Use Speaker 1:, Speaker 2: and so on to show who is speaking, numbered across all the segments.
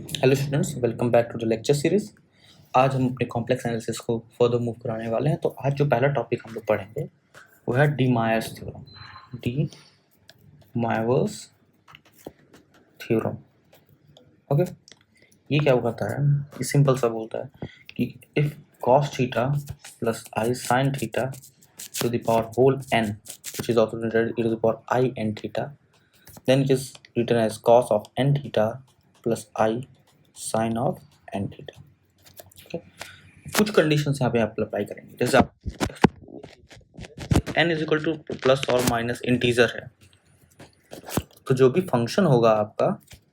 Speaker 1: Hello students, welcome back to the lecture series. आज हम अपने कॉम्प्लेक्स एनालिसिस को फर्दर मूव कराने वाले हैं। तो आज जो पहला टॉपिक हम लोग पढ़ेंगे वो है de Moivre's theorem. De Moivre's theorem. Okay, ये क्या कहता है? ये सिंपल सा बोलता है कि if cos theta plus i sine theta to the power whole n, which is also written e to the power I n theta, then it is written as cos of n theta plus I sin of n theta. Okay? कुछ conditions यहाँ पे आप apply करेंगे। जैसे आप n is equal two plus और minus integer है, तो जो भी फंक्शन होगा आपका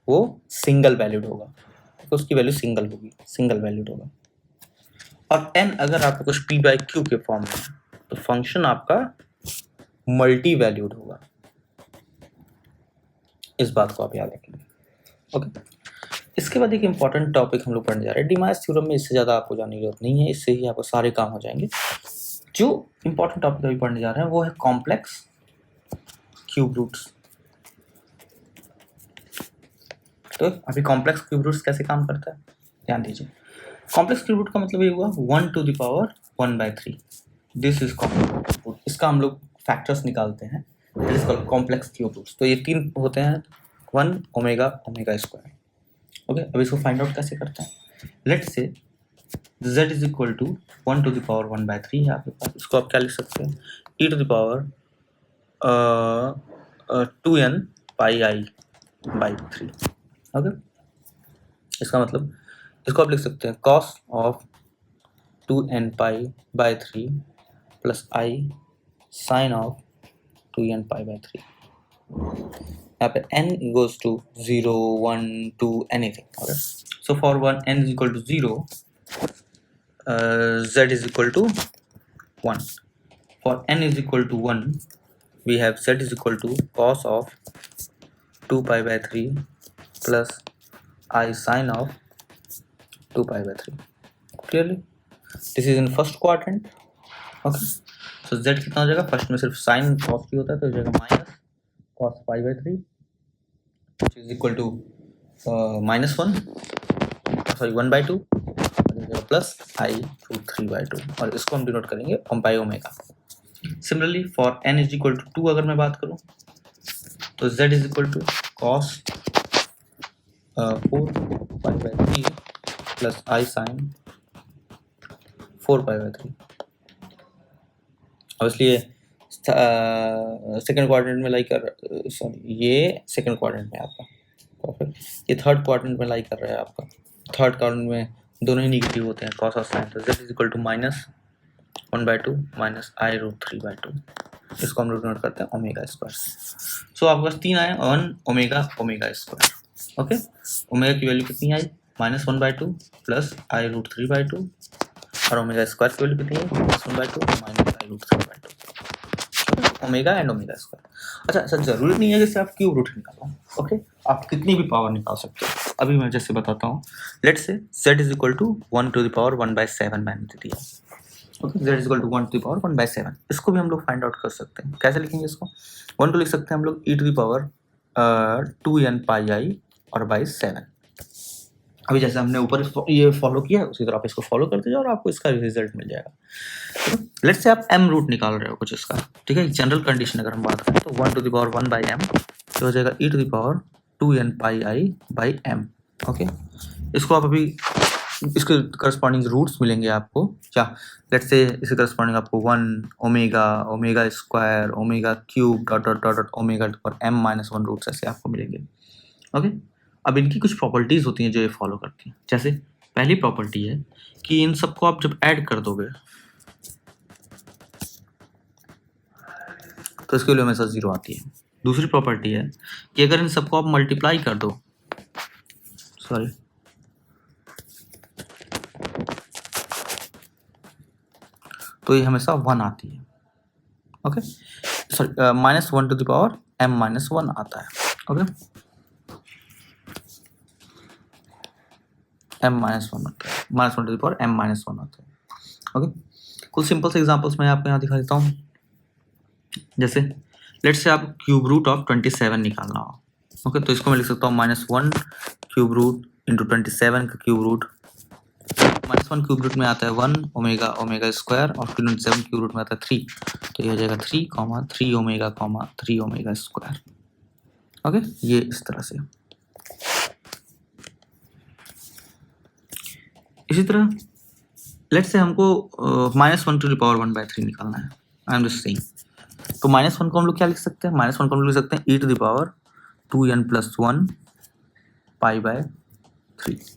Speaker 1: वो सिंगल वैल्यूड होगा, तो उसकी वैल्यू सिंगल होगी, सिंगल वैल्यूड होगा। और n अगर आपका कुछ p बाई क्यू के फॉर्म में है तो फंक्शन आपका मल्टी वैल्यूड होगा। इस बात को आप याद रखेंगे। ओके, इसके बाद एक इंपॉर्टेंट टॉपिक हम लोग पढ़ने जा रहे हैं डी मायर्स थ्योरम में। इससे ज़्यादा आपको जानने की जरूरत नहीं है, इससे ही आपको सारे काम हो जाएंगे। जो इंपॉर्टेंट टॉपिक अभी पढ़ने जा रहे हैं वो है कॉम्प्लेक्स क्यूब रूट्स। तो अभी कॉम्प्लेक्स क्यूब रूट्स कैसे काम करता है ध्यान दीजिए। कॉम्प्लेक्स क्यूब रूट का मतलब ये हुआ 1 to the power 1/3। This is complex root. इसका हम लोग फैक्टर्स निकालते हैं, कॉम्प्लेक्स क्यूब रूट्स। तो ये तीन होते हैं, 1 ओमेगा ओमेगा स्क्वायर। ओके, अब इसको फाइंड आउट कैसे करते हैं? Let's say z is equal to 1 to the power 1/3 है आपके पास। इसको आप क्या लिख सकते हैं? e to the power 2n pi i by 3। Okay, इसका मतलब इसको आप लिख सकते हैं cos of 2n pi by 3 plus i sine of 2n pi by 3। यहाँ पे n goes to 0, 1, 2, anything. Okay, so for one n is equal to 0, z is equal to 1. For n is equal to 1, we have z is equal to cos of 2 pi by 3 plus I sin of 2 pi by 3. Clearly, this is in first quadrant. Okay, so z कितना हो जाएगा? First में सिर्फ sign cos की होता है, तो हो जाएगा minus cos pi by 3 which is equal to minus 1, sorry 1/2 plus i root 3/2, और इसको हम डिनोट करेंगे by omega. Similarly for n is equal to 2 अगर मैं बात करूं तो z is equal to cos 4 pi by 3 plus i sine 4 pi by 3। Obviously ये सेकंड क्वाड्रेंट में लाई कर, सॉरी ये सेकंड क्वाड्रेंट में आपका, परफेक्ट। ये थर्ड क्वाड्रेंट में लाई कर रहा है आपका। थर्ड क्वाड्रेंट में दोनों ही नेगेटिव होते हैं, cos और sin। तो z is equal to minus 1/2 minus i root 3/2। इसको हम लोग नोट करते हैं ओमेगा स्क्वायर। सो आपके पास तीन आए, 1 omega omega square. Okay, omega की वैल्यू कितनी आई? माइनस 1/2 प्लस आई रूट 3/2, और ओमेगा स्क्वायर की वैल्यू कितनी है? Minus 1/2 minus i root 3/2। Omega and omega square. अच्छा, ऐसा जरूरी नहीं है जैसे आप क्यूब रूट निकालो। ओके, आप कितनी भी पावर निकाल सकते हो। अभी मैं जैसे बताता हूँ, let's say z is equal to 1 to the power 1/7 मैंने दिया। Okay, z is equal to 1 to the power 1/7। इसको भी हम लोग फाइंड आउट कर सकते हैं। कैसे लिखेंगे इसको? 1 को लिख सकते हैं हम लोग e to the power 2n pi आई और बाई 7। अभी जैसे हमने ऊपर ये फॉलो किया उसी तरह आप इसको फॉलो करते जाओ और आपको इसका रिजल्ट मिल जाएगा। लेट्स से आप m रूट निकाल रहे हो कुछ इसका, ठीक है। जनरल कंडीशन अगर हम बात करें तो 1 to the power 1/m तो हो जाएगा e to the power 2n pi i by m। Okay, इसको आप अभी इसके करस्पॉन्डिंग रूट्स मिलेंगे आपको क्या? लेट्स से इसके करस्पॉन्डिंग आपको 1 omega omega square omega cube dot dot dot dot omega और m माइनस 1 रूट्स ऐसे आपको मिलेंगे। ओके, अब इनकी कुछ प्रॉपर्टीज होती हैं जो ये फॉलो करती हैं। जैसे पहली प्रॉपर्टी है कि इन सबको आप जब ऐड कर दोगे तो इसके लिए हमेशा 0 आती है। दूसरी प्रॉपर्टी है कि अगर इन सबको आप मल्टीप्लाई कर दो, सॉरी तो ये हमेशा 1 आती है। Okay, sorry minus 1 to the power m minus 1 आता है। ओके, m माइनस 1 आता है, minus 1 to the power m minus 1 आता है। ओके, कुछ सिंपल से एग्जांपल्स मैं आपको यहाँ दिखा देता हूँ। जैसे लेट्स से आप क्यूब रूट ऑफ 27 निकालना हो। ओके, तो इसको मैं लिख सकता हूँ -1 क्यूब रूट इंटू 27 का क्यूब रूट, -1 क्यूब रूट में आता है 1 ओमेगा ओमेगा स्क्वायर और 27 क्यूब रूट में आता है 3, तो ये हो जाएगा 3 ओमेगा 3 ओमेगा स्क्वायर। ओके, ये इस तरह से। इसी तरह लेट्स से हमको -1 टू द पावर 1/3 निकालना है। आई एम जस्ट सेइंग, तो -1 को हम लोग क्या लिख सकते हैं? -1 को हम लोग लिख सकते हैं e to the power 2n+1 π/3।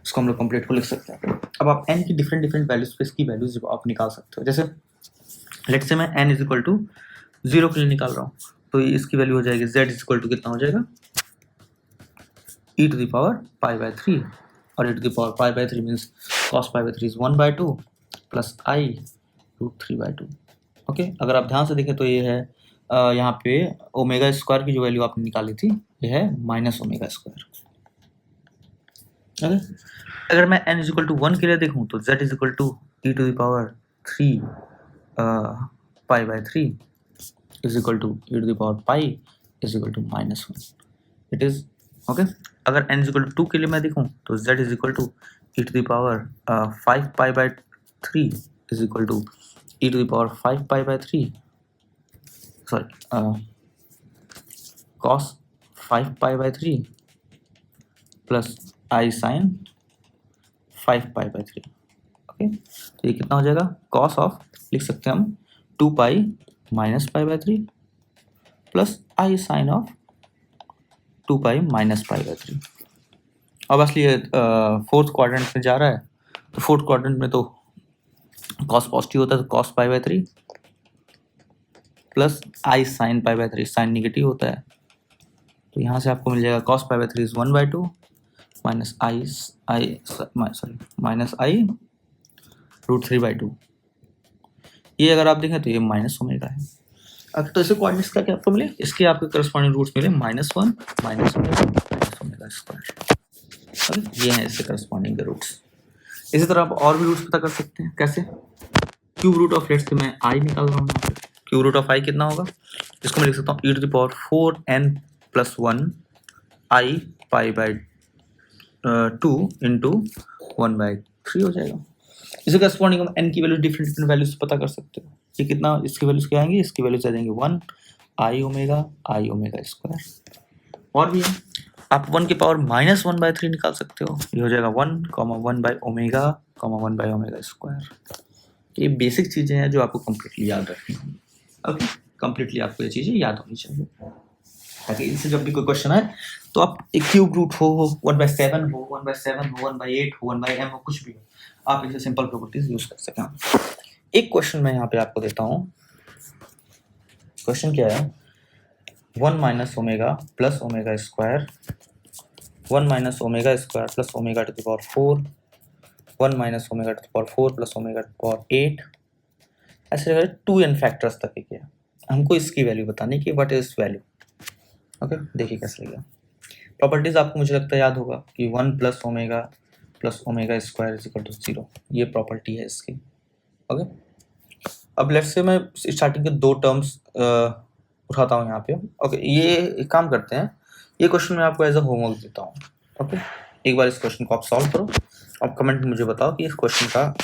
Speaker 1: इसको हम लोग कंप्लीट को लिख सकते हैं। अब आप n की डिफरेंट डिफरेंट वैल्यूज पे इसकी वैल्यूज आप निकाल सकते हो। जैसे लेट्स से मैं n इज इक्वल टू 0 के लिए निकाल रहा हूँ, तो इसकी वैल्यू हो जाएगी z इज इक्वल टू कितना हो जाएगा? e टू द पावर π/3, और e to the power π/3 means cos π/3 is 1/2 plus i √3/2। Okay, अगर आप ध्यान से देखें तो ये है यहाँ पे ओमेगा स्क्वायर की जो वैल्यू आपने निकाली थी ये है -ओमेगा²। ओके, अगर मैं n इज इक्वल टू 1 के लिए देखूँ तो z is equal to e to the power 3 π/3 is equal to e to the power pi is equal to -1। It is okay. अगर n इज इक्वल टू 2 के लिए मैं देखूँ तो z is equal to e to the power 5 π/3 is equal to e to the power 5 π/3 sorry cos 5 π/3 plus i sin 5 π/3। Okay, तो ये कितना हो जाएगा? cos ऑफ लिख सकते हैं हम 2 pi minus π/3 plus i sin of 2 pi minus π/3। Obviously ये फोर्थ क्वाड्रेंट में जा रहा है, तो फोर्थ क्वाड्रेंट में तो cos पॉजिटिव होता है, तो cos π/3 plus i sin π/3, sine negative होता है, तो यहाँ से आपको मिल जाएगा cos π/3 इज 1/2 माइनस i √3/2। ये अगर आप देखें तो ये माइनस ओमेगा है। अब तो ऐसे कोऑर्डिनेट्स का क्या आपको मिले? इसके आपके करस्पॉन्डिंग रूट्स मिले -1 माइनस ओमेगा स्क्वायर। ये हैं इसके करस्पॉन्डिंग रूट्स। इसी तरह आप और भी रूट्स पता कर सकते हैं। कैसे? Cube root of let's say मैं i निकाल रहा हूँ यहाँ पे। क्यूब रूट ऑफ i कितना होगा? इसको मैं लिख सकता हूँ e to the power 4n+1 i π/2 into 1/3 हो जाएगा। इसी करस्पॉन्डिंग हम n की वैल्यू डिफरेंट डिफरेंट वैल्यूज पता कर सकते हो। ये कितना, इसकी वैल्यूज क्या आएंगी? इसकी वैल्यूज आ जाएंगे 1 i ओमेगा स्क्वायर। और भी है, आप 1 की पावर -1/3 निकाल सकते हो। ये हो जाएगा 1,1/ओमेगा स्क्वायर। ये बेसिक चीजें हैं जो आपको कंप्लीटली याद रखनी होंगी। ओके, कंप्लीटली आपको ये चीजें याद होनी चाहिए ताकि इससे जब भी कोई क्वेश्चन आए तो आप एक क्यूब रूट हो 1/7 हो 1/7 हो 1/8 हो 1/m हो, कुछ भी हो, आप इसे सिंपल प्रॉपर्टीज यूज कर सकें। एक क्वेश्चन मैं यहाँ पे आपको देता हूँ। क्वेश्चन क्या है? 1 - omega plus omega square 1 - omega square plus omega to the power 4 1 - omega to the power 4 प्लस ओमेगा टू द पावर 8 ऐसे 2n फैक्टर्स तक के। हमको इसकी वैल्यू बतानी कि व्हाट इज वैल्यू। ओके, देखिए कैसे लगेगा। प्रॉपर्टीज आपको मुझे लगता है याद होगा कि 1 plus omega square is equal to 0, ये प्रॉपर्टी है इसकी। ओके, अब लेट्स से मैं स्टार्टिंग के 2 टर्म्स उठाता हूँ यहाँ पे। ओके, ये एक काम करते हैं, ये क्वेश्चन मैं आपको एज अ होमवर्क देता हूँ। ओके, एक बार इस क्वेश्चन को आप सॉल्व करो, अब कमेंट में मुझे बताओ कि इस क्वेश्चन का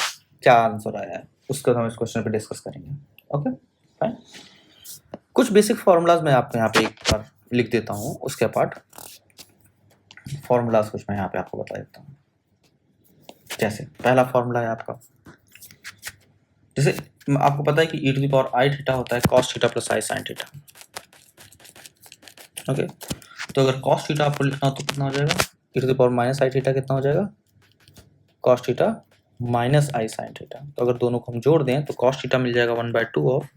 Speaker 1: क्या आंसर आया है, उसका हम इस क्वेश्चन पे डिस्कस करेंगे। Okay fine. कुछ बेसिक फॉर्मूलाज मैं आपको यहाँ पे एक बार लिख देता हूँ, उसके पार्ट फॉर्मूलाज कुछ मैं यहाँ पे आपको बता देता हूँ। जैसे पहला फॉर्मूला है आपका, जैसे आपको पता है कि e to the power i theta होता है cos theta plus i sin theta. Okay, तो अगर cos थीटा आपको लिखना हो तो कितना हो जाएगा? e to the power minus i theta कितना हो जाएगा? cos theta minus i sin theta. तो अगर दोनों को हम जोड़ दें तो cos थीटा मिल जाएगा 1/2 of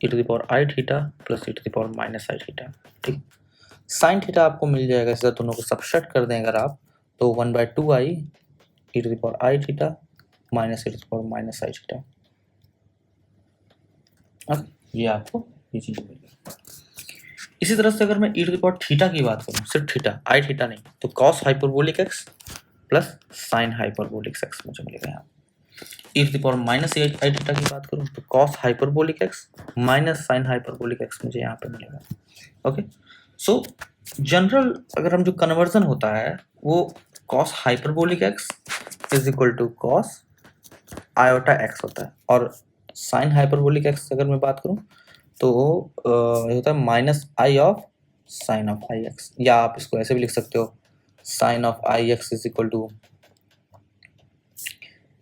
Speaker 1: e to the power i theta plus e to the power minus i theta. ठीक, sin थीटा आपको मिल जाएगा, इस दोनों को सबट्रैक्ट कर दें अगर आप, तो 1/2 i e to the power i theta minus e to the power minus i theta. ये आपको ये चीज मिल गई। इसी तरह से अगर मैं e to the power theta की बात करूं, सिर्फ थीटा, i थीटा नहीं, तो cos hyperbolic x plus sin hyperbolic x मुझे मिलेगा यहाँ। e to the power minus i theta की बात करूं तो cos hyperbolic x minus sin hyperbolic x मुझे यहाँ पे मिलेगा। ओके, सो जनरल अगर हम जो कन्वर्जन होता है वो cos hyperbolic x is equal to cos iota x होता है, और साइन हाइपरबोलिक एक्स अगर मैं बात करूं तो ये होता है minus i of sine of i x, या आप इसको ऐसे भी लिख सकते हो sine of i x is equal to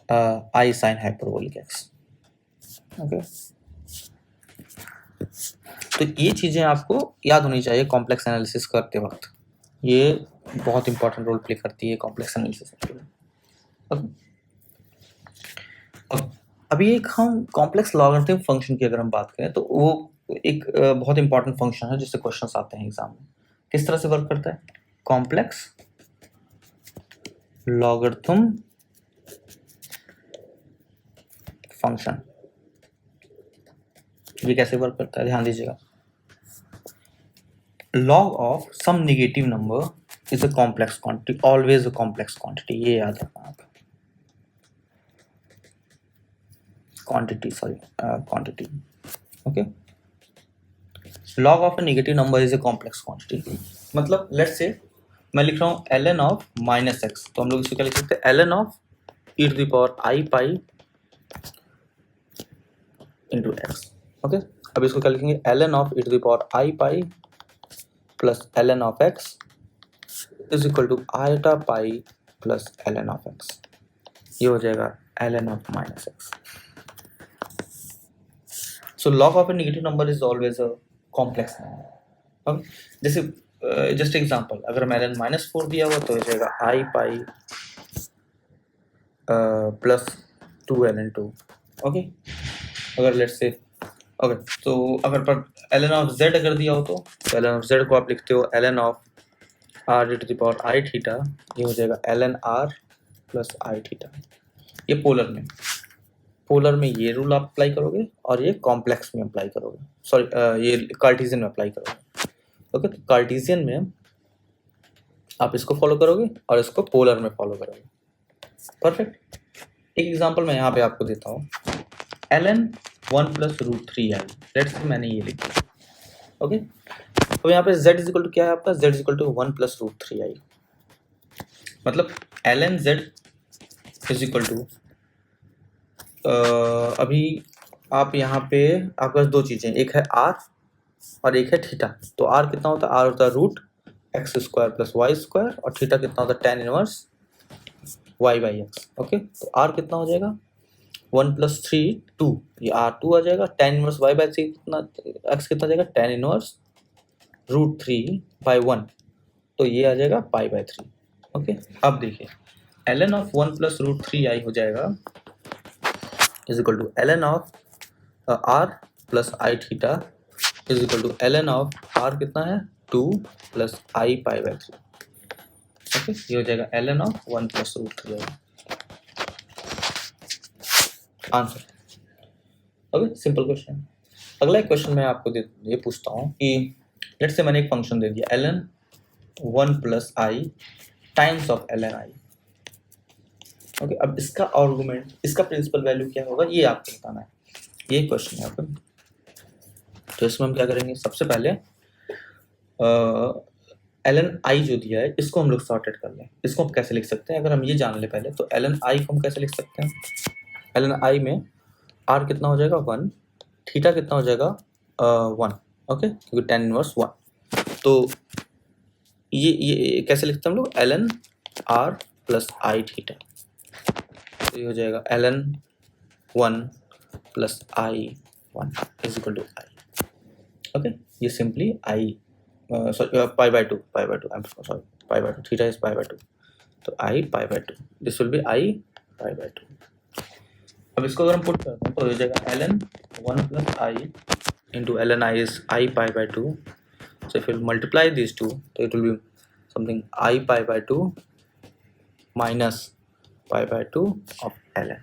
Speaker 1: i sine hyperbolic x. Okay, तो ये चीज़ें आपको याद होनी चाहिए कॉम्प्लेक्स एनालिसिस करते वक्त, ये बहुत इंपॉर्टेंट रोल प्ले करती है कॉम्प्लेक्स एनालिसिस में। अभी एक हम कॉम्प्लेक्स लॉगरिथम फंक्शन की अगर हम बात करें तो वो एक बहुत इंपॉर्टेंट फंक्शन है जिससे क्वेश्चंस आते हैं एग्जाम में। किस तरह से वर्क करता है कॉम्प्लेक्स लॉगरिथम फंक्शन, ये कैसे वर्क करता है ध्यान दीजिएगा। log of some negative number is a complex quantity, always a complex quantity, ये याद रखना आप। quantity okay, log of a negative number is a complex quantity, मतलब let's say मैं लिख रहा हूँ ln of माइनस एक्स, तो हम लोग इसको क्या लिख सकते हैं ln of e to the power I pi into x। Okay, अब इसको क्या लिखेंगे ln of e to the power I pi plus ln of x is equal to iota pi plus ln of x, ये हो जाएगा ln of minus x। So log of a negative number is always a complex number। okay? जैसे just example, अगर मैं ln minus 4 दिया हुआ तो हो जाएगा I pi plus 2 ln 2। Okay, अगर लेट्स से ओके, तो अगर पर ln ऑफ z अगर दिया हो तो ln ऑफ z को आप लिखते हो ln of r to the power i theta, ये हो जाएगा ln r प्लस i थीटा। ये पोलर में ये रूल आप अप्लाई करोगे और ये कॉम्प्लेक्स में अप्लाई करोगे, सॉरी ये कार्टेशियन में अप्लाई करोगे। ओके, तो कार्टेशियन में आप इसको फॉलो करोगे और इसको पोलर में फॉलो करोगे। परफेक्ट, एक एग्जांपल मैं यहाँ पे आपको देता हूँ ln 1 plus root 3i, let's say मैंने ये लिखा। ओके, तो यहाँ पे z इज इक्वल टू क्या है आपका, z is equal to 1 plus root 3i, मतलब ln z is equal to अभी आप यहाँ पे आपके पास दो चीज़ें, एक है r और एक है थीटा। तो r कितना होता है, r होता है root x square plus y square, और थीटा कितना होता है tan inverse y by x. Okay, तो r कितना हो जाएगा 1 प्लस 3 2, ये r2 आ जाएगा, tan इनवर्स y बाई कितना x कितना आ जाएगा tan इनवर्स रूट 3 बाई 1, तो ये आ जाएगा पाई बाई 3। ओके, अब देखिए ln of 1 plus root 3i हो जाएगा is equal to ln of r plus i theta is equal to ln of r कितना है 2 plus i pi by 3। Okay, ये हो जाएगा ln of 1 plus root 3i answer. Okay, simple question. अगला एक question मैं आपको ये पूछता हूँ कि लेट्स से मैंने एक फंक्शन दे दिया ln 1 plus I times of ln i। Okay, अब इसका आर्गुमेंट, इसका प्रिंसिपल वैल्यू क्या होगा ये आपको बताना है, ये क्वेश्चन है आपका। तो इसमें हम क्या करेंगे, सबसे पहले ln i जो दिया है इसको हम लोग सॉर्टेड कर लें। इसको हम कैसे लिख सकते हैं, अगर हम ये जान ले पहले, तो ln i को हम कैसे लिख सकते हैं, ln i में r कितना हो जाएगा 1, थीटा कितना हो जाएगा 1। ओके, क्योंकि tan इनवर्स 1, तो ये कैसे लिखते हैं हम लोग ln r plus i theta, तो ये हो जाएगा ln 1 plus i 1 is equal to i. Okay, ये simply i pi by 2 I am sorry pi by 2, theta is pi by 2, तो i pi by 2, this will be i pi by 2। अब इसको अगर हम पुट करते हैं तो हो जाएगा ln 1 plus I into ln I is I pi by 2, so if you multiply these two तो it will be something I pi by 2 minus pi by 2 of ln।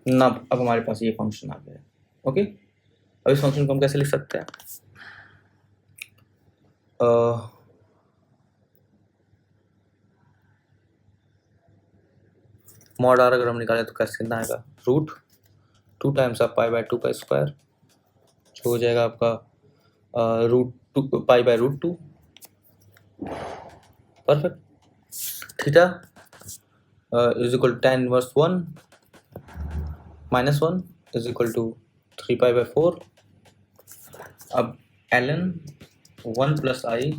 Speaker 1: ना अब हमारे पास ये फंक्शन आ गया। ओके, अब इस फंक्शन को हम कैसे लिख सकते हैं, मॉड आर अगर हम निकालें तो कैसे कितना आएगा, root 2 times of pi by 2 का स्क्वायर, जो हो जाएगा आपका root 2 pi by root 2। Perfect, theta is equal to tan inverse 1 minus 1 is equal to 3π/4। अब ln 1 plus i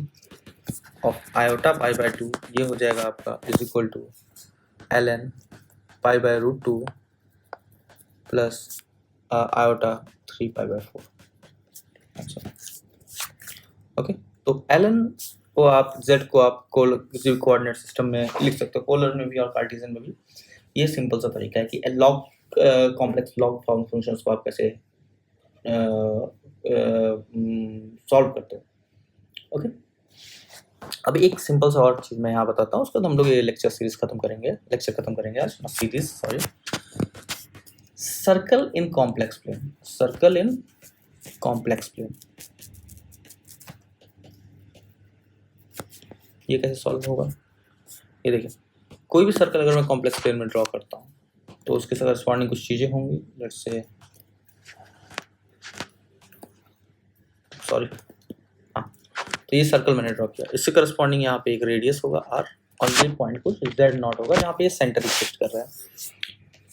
Speaker 1: of iota π/2 ये हो जाएगा आपका is equal to ln π/√2 plus iota 3π/4। अच्छा ओके, तो ln को आप z को आप किसी भी कोऑर्डिनेट सिस्टम में लिख सकते हो, पोलर में भी और कार्टेशियन में भी। ये सिंपल सा तरीका है कि log complex log form functions को आप कैसे सॉल्व करते हो। ओके, अब एक सिंपल सा और चीज मैं यहाँ बताता हूँ, उसके बाद हम लोग ये लेक्चर खत्म करेंगे आज series. Sorry, circle in complex plane, circle in complex plane ये कैसे सॉल्व होगा। ये देखिए, कोई भी सर्कल अगर मैं कॉम्प्लेक्स प्लेन में ड्रॉ करता हूँ तो उसके साथ करस्पॉन्डिंग कुछ चीजें होंगी। लेट्स से सॉरी हाँ, तो ये सर्कल मैंने ड्रॉ किया, इससे करस्पॉन्डिंग यहाँ पे एक रेडियस होगा r और ये पॉइंट कुछ z0 होगा। यहाँ पे ये सेंटर एग्जिस्ट कर रहा है।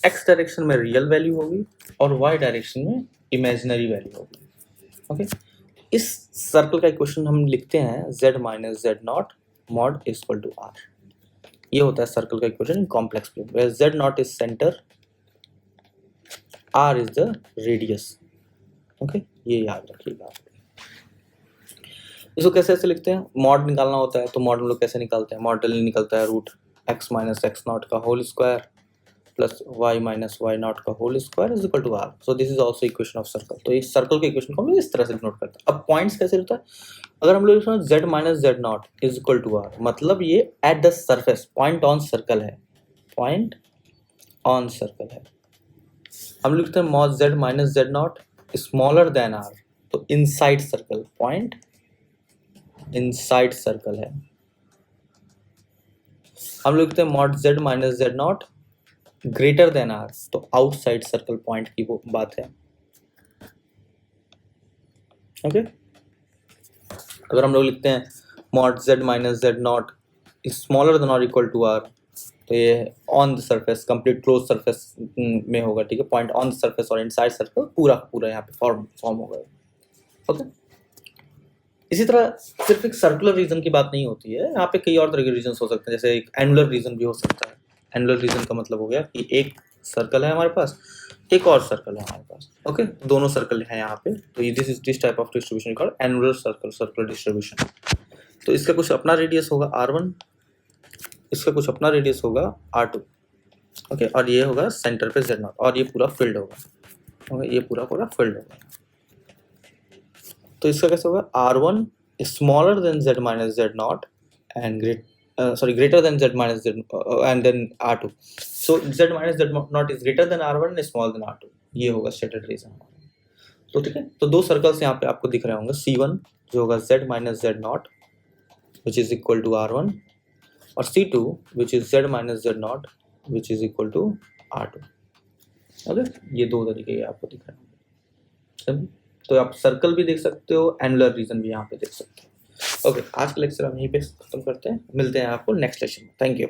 Speaker 1: x डायरेक्शन में रियल वैल्यू होगी और y डायरेक्शन में इमेजिनरी वैल्यू होगी। ओके, इस सर्कल का इक्वेशन हम लिखते हैं z minus z0 mod is equal to r। ये होता है सर्कल का equation in complex plane, where z0 is center, r is the radius। ओके, ये याद रखिएगा। इसको कैसे ऐसे लिखते हैं, मॉड निकालना होता है तो मॉड हम लोग कैसे निकालते हैं, मॉड निकलता है रूट x माइनस x0 का whole square plus y minus y0 का whole square is equal to r। So this is also equation of circle. तो इस सर्कल के इक्वेशन को हम लोग इस तरह से नोट करते हैं। अब पॉइंट्स कैसे होता है, अगर हम लोग लिखते हैं z minus z0 is equal to r, मतलब ये at the surface point on circle है, पॉइंट ऑन सर्कल है। हम लिखते हैं mod z minus z0 smaller than r, तो inside circle, point inside circle है। हम लिखते हैं mod z minus z0 greater than r, तो आउटसाइड सर्कल पॉइंट की वो बात है। ओके, अगर हम लोग लिखते हैं mod z minus z0 smaller then और इक्वल टू r, तो ये on the surface, complete close surface में होगा। ठीक है, पॉइंट ऑन द सरफेस और इनसाइड सर्कल पूरा यहाँ पे फॉर्म होगा। ओके, इसी तरह सिर्फ एक सर्कुलर रीजन की बात नहीं होती है, यहाँ पे कई और तरह के रीजन हो सकते हैं, जैसे एक एनुलर रीजन भी हो सकता है। एनुलर रीजन का मतलब हो गया कि एक सर्कल है हमारे पास, एक और सर्कल है हमारे पास। ओके, दोनों सर्कल हैं यहाँ पे, तो this is this type of distribution called annular circle, circular distribution. तो इसका कुछ अपना रेडियस होगा r1, इसका कुछ अपना रेडियस होगा r2। ओके, और ये होगा सेंटर पे z0 और ये पूरा फील्ड होगा। ये पूरा फील्ड होगा। तो इसका कैसे होगा, r1 smaller than z minus z0 and greater than z minus z and then r2। so z minus z0 is greater than r1 and smaller than r2। ये होगा स्टेटेड रीजन हमारा। तो ठीक है, तो दो सर्कल्स यहाँ पे आपको दिख रहे होंगे, c1 जो होगा z minus z0 which is equal to r1 और c2 which is z minus z0 which is equal to r2। Okay, ये दो तरीके आपको दिख रहे होंगे। तो आप सर्कल भी देख सकते हो, एनुलर रीजन भी यहाँ पे देख सकते हो। ओके, आज का लेक्चर हम यहीं पे खत्म करते हैं, मिलते हैं आपको नेक्स्ट लेक्चर में। Thank you.